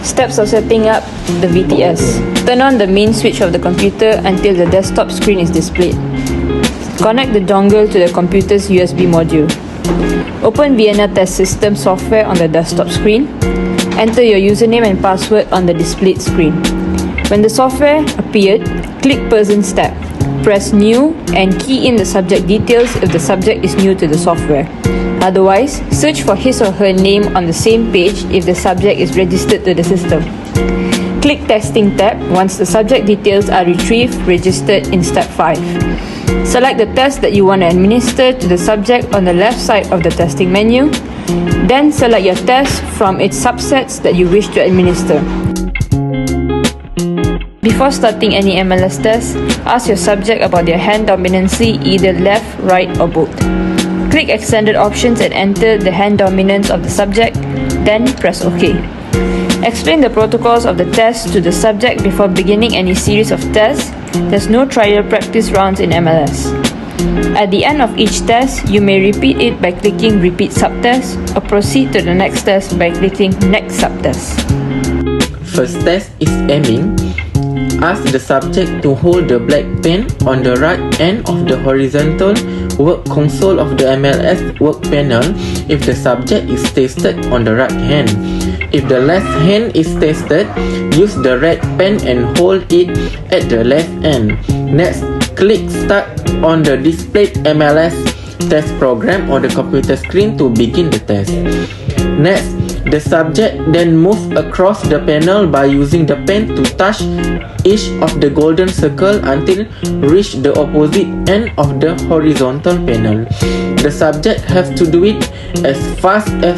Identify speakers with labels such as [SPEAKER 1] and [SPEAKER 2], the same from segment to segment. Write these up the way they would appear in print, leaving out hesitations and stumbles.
[SPEAKER 1] Steps of setting up the VTS. Turn on the main switch of the computer until the desktop screen is displayed. Connect the dongle to the computer's USB module. Open Vienna Test System software on the desktop screen. Enter your username and password on the displayed screen. When the software appeared, click Persons tab. Press New and key in the subject details if the subject is new to the software. Otherwise, search for his or her name on the same page if the subject is registered to the system. Click Testing tab once the subject details are registered in step 5. Select the test that you want to administer to the subject on the left side of the testing menu. Then select your test from its subsets that you wish to administer. Before starting any MLS test, ask your subject about their hand dominancy, either left, right or both. Click Extended Options and enter the hand dominance of the subject, then press OK. Explain the protocols of the test to the subject before beginning any series of tests. There's no trial practice rounds in MLS. At the end of each test, you may repeat it by clicking Repeat Subtest or proceed to the next test by clicking Next Subtest.
[SPEAKER 2] First test is aiming. Ask the subject to hold the black pen on the right end of the horizontal work console of the MLS work panel if the subject is tested on the right hand. If the left hand is tested, use the red pen and hold it at the left end. Next, click Start on the displayed MLS test program on the computer screen to begin the test. Next, the subject then moves across the panel by using the pen to touch each of the golden circle until reach the opposite end of the horizontal panel. The subject has to do it as fast as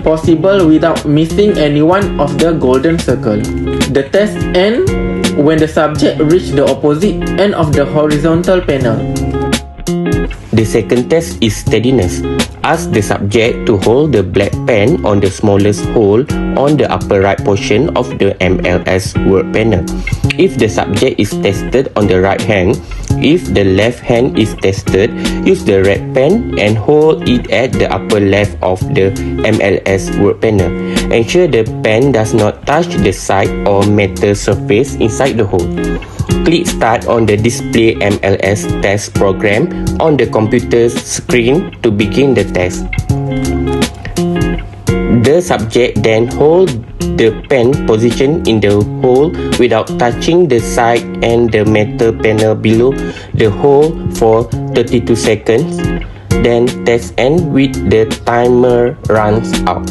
[SPEAKER 2] possible without missing any one of the golden circle. The test ends when the subject reaches the opposite end of the horizontal panel.
[SPEAKER 3] The second test is steadiness. Ask the subject to hold the black pen on the smallest hole on the upper right portion of the MLS work panel. If the subject is tested on the right hand, if the left hand is tested, use the red pen and hold it at the upper left of the MLS work panel. Ensure the pen does not touch the side or metal surface inside the hole. Click Start on the display MLS test program on the computer's screen to begin the test. The subject then holds the pen positioned in the hole without touching the side and the metal panel below the hole for 32 seconds. Then test ends with the timer runs out.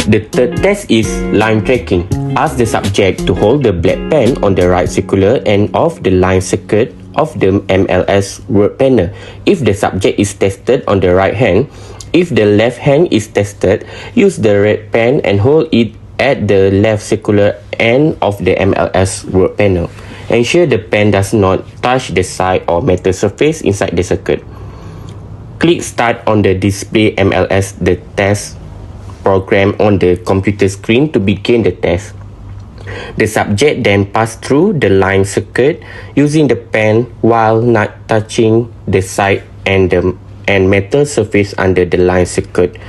[SPEAKER 3] The third test is line tracking. Ask the subject to hold the black pen on the right circular end of the line circuit of the MLS work panel. If the subject is tested on the right hand, if the left hand is tested, use the red pen and hold it at the left circular end of the MLS work panel. Ensure the pen does not touch the side or metal surface inside the circuit. Click Start on the display MLS the test program on the computer screen to begin the test. The subject then passes through the line circuit using the pen while not touching the side and metal surface under the line circuit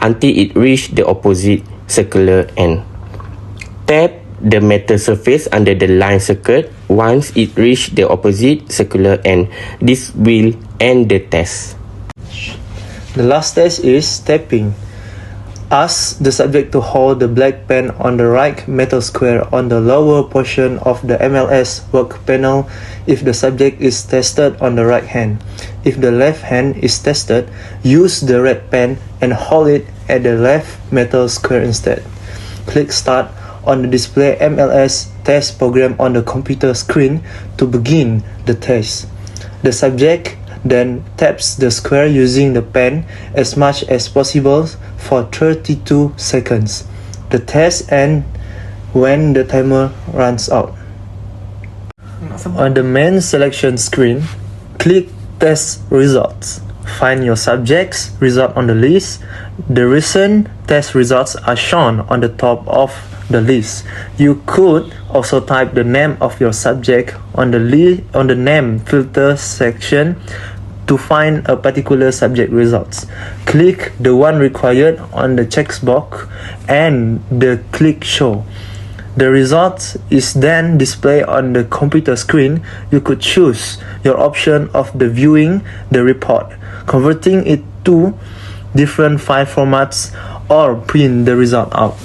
[SPEAKER 3] until it reaches the opposite circular end. Tap the metal surface under the line circuit once it reaches the opposite circular end. This will end the test.
[SPEAKER 4] The last test is tapping. Ask the subject to hold the black pen on the right metal square on the lower portion of the MLS work panel if the subject is tested on the right hand. If the left hand is tested, use the red pen and hold it at the left metal square instead. Click Start on the display MLS test program on the computer screen to begin the test. The subject then taps the square using the pen as much as possible for 32 seconds. The test ends when the timer runs out. On the main selection screen, click Test Results. Find your subject's result on the list. The recent test results are shown on the top of the list. You could also type the name of your subject on the name filter section to find a particular subject results. Click the one required on the checkbox and the click show. The result is then displayed on the computer screen. You could choose your option of the viewing the report, converting it to different file formats, or print the result out.